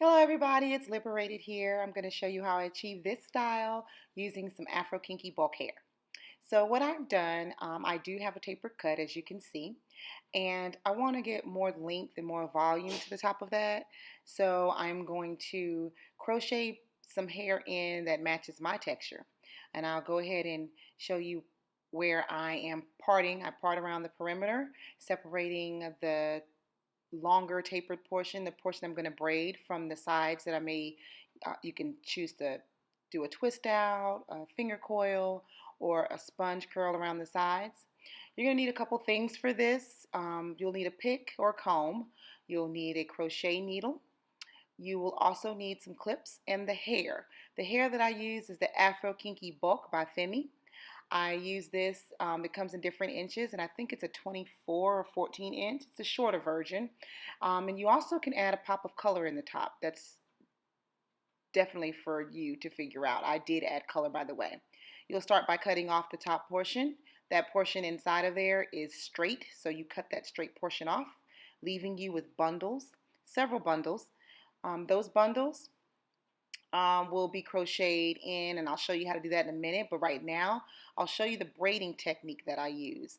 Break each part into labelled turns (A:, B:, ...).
A: Hello everybody, it's Liberated here. I'm going to show you how I achieve this style using some Afro Kinky bulk hair. So what I've done, I do have a tapered cut as you can see, and I want to get more length and more volume to the top of that. So I'm going to crochet some hair in that matches my texture. And I'll go ahead and show you where I am parting. I part around the perimeter, separating the longer tapered portion, the portion I'm going to braid from the sides that I may, you can choose to do a twist out, a finger coil, or a sponge curl around the sides. You're going to need a couple things for this. You'll need a pick or comb. You'll need a crochet needle. You will also need some clips and the hair. The hair that I use is the Afro Kinky Bulk by Femi. I use this, it comes in different inches, and I think it's a 24 or 14 inch. It's a shorter version. And you also can add a pop of color in the top. That's definitely for you to figure out. I did add color, by the way. You'll start by cutting off the top portion. That portion inside of there is straight, so you cut that straight portion off, leaving you with bundles, several bundles. Those bundles will be crocheted in, and I'll show you how to do that in a minute, but right now I'll show you the braiding technique that I use.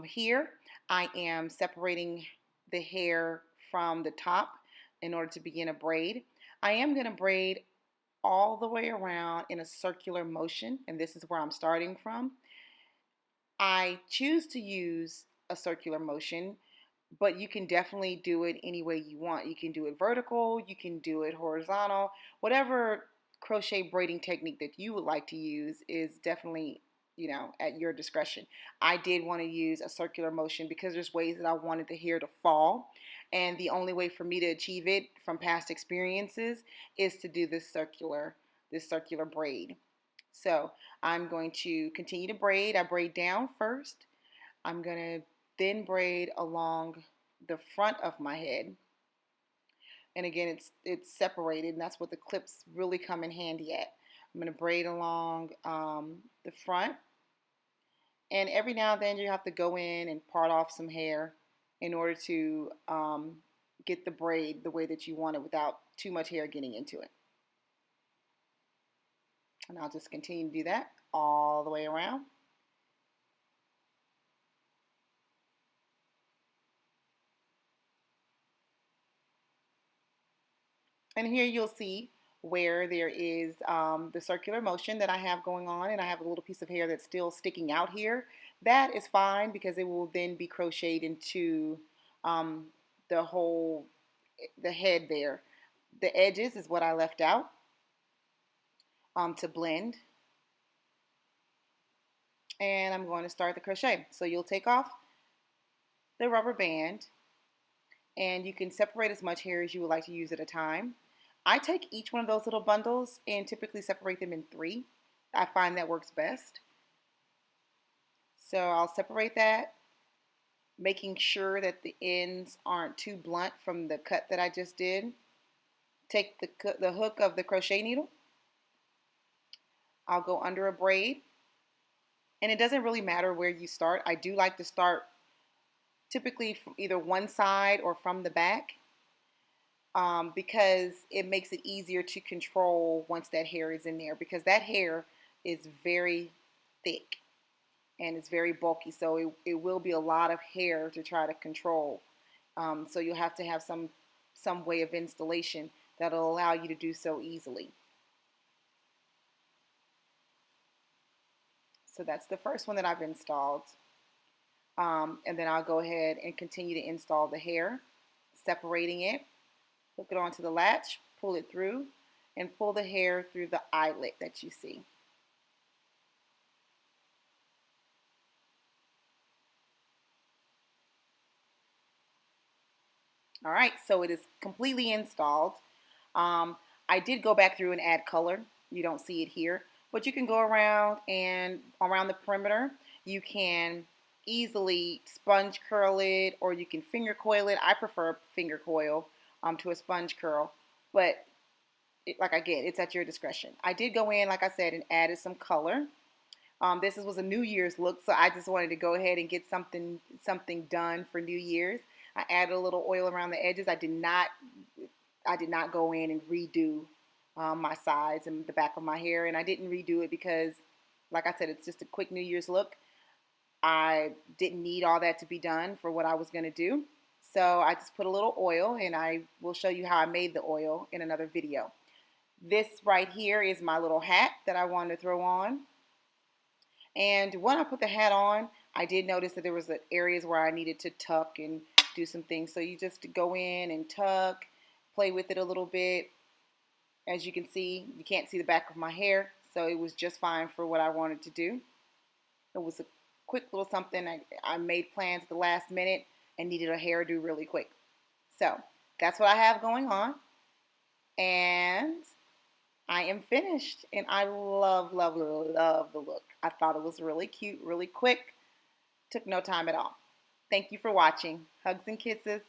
A: Here I am separating the hair from the top in order to begin a braid. I am going to braid all the way around in a circular motion, and this is where I'm starting from. I choose to use a circular motion, but you can definitely do it any way you want. You can do it vertical, you can do it horizontal, whatever crochet braiding technique that you would like to use is definitely, at your discretion. I did want to use a circular motion because there's ways that I wanted the hair to fall, and the only way for me to achieve it from past experiences is to do this circular braid. So I'm going to continue to braid. I braid down first. I'm going to then braid along the front of my head. And again, it's separated, and that's what the clips really come in handy at. I'm going to braid along the front. And every now and then you have to go in and part off some hair in order to get the braid the way that you want it without too much hair getting into it. And I'll just continue to do that all the way around. And here you'll see where there is the circular motion that I have going on, and I have a little piece of hair that's still sticking out here. That is fine because it will then be crocheted into the head there. The edges is what I left out to blend. And I'm going to start the crochet. So you'll take off the rubber band, and you can separate as much hair as you would like to use at a time. I take each one of those little bundles and typically separate them in 3. I find that works best. So I'll separate that, making sure that the ends aren't too blunt from the cut that I just did. Take the hook of the crochet needle. I'll go under a braid. And it doesn't really matter where you start. I do like to start typically from either one side or from the back. Because it makes it easier to control once that hair is in there, because that hair is very thick and it's very bulky, so it will be a lot of hair to try to control. So you'll have to have some way of installation that'll allow you to do so easily. So that's the first one that I've installed. And then I'll go ahead and continue to install the hair, separating it. Hook it onto the latch, pull it through, and pull the hair through the eyelet that you see. All right, so it is completely installed. I did go back through and add color. You don't see it here, but you can go around and around the perimeter. You can easily sponge curl it, or you can finger coil it. I prefer finger coil to a sponge curl, but it's at your discretion. I did go in, like I said, and added some color. This was a New Year's look, so I just wanted to go ahead and get something done for New Year's. I added a little oil around the edges. I did not I did not go in and redo my sides and the back of my hair. And I didn't redo it because, like I said, it's just a quick New Year's look. I didn't need all that to be done for what I was going to do. So I just put a little oil, and I will show you how I made the oil in another video. This right here is my little hat that I wanted to throw on. And when I put the hat on, I did notice that there was areas where I needed to tuck and do some things. So you just go in and tuck, play with it a little bit. As you can see, you can't see the back of my hair, so it was just fine for what I wanted to do. It was a quick little something. I made plans at the last minute and needed a hairdo really quick. So that's what I have going on. And I am finished, and I love, love, love the look. I thought it was really cute, really quick. Took no time at all. Thank you for watching. Hugs and kisses.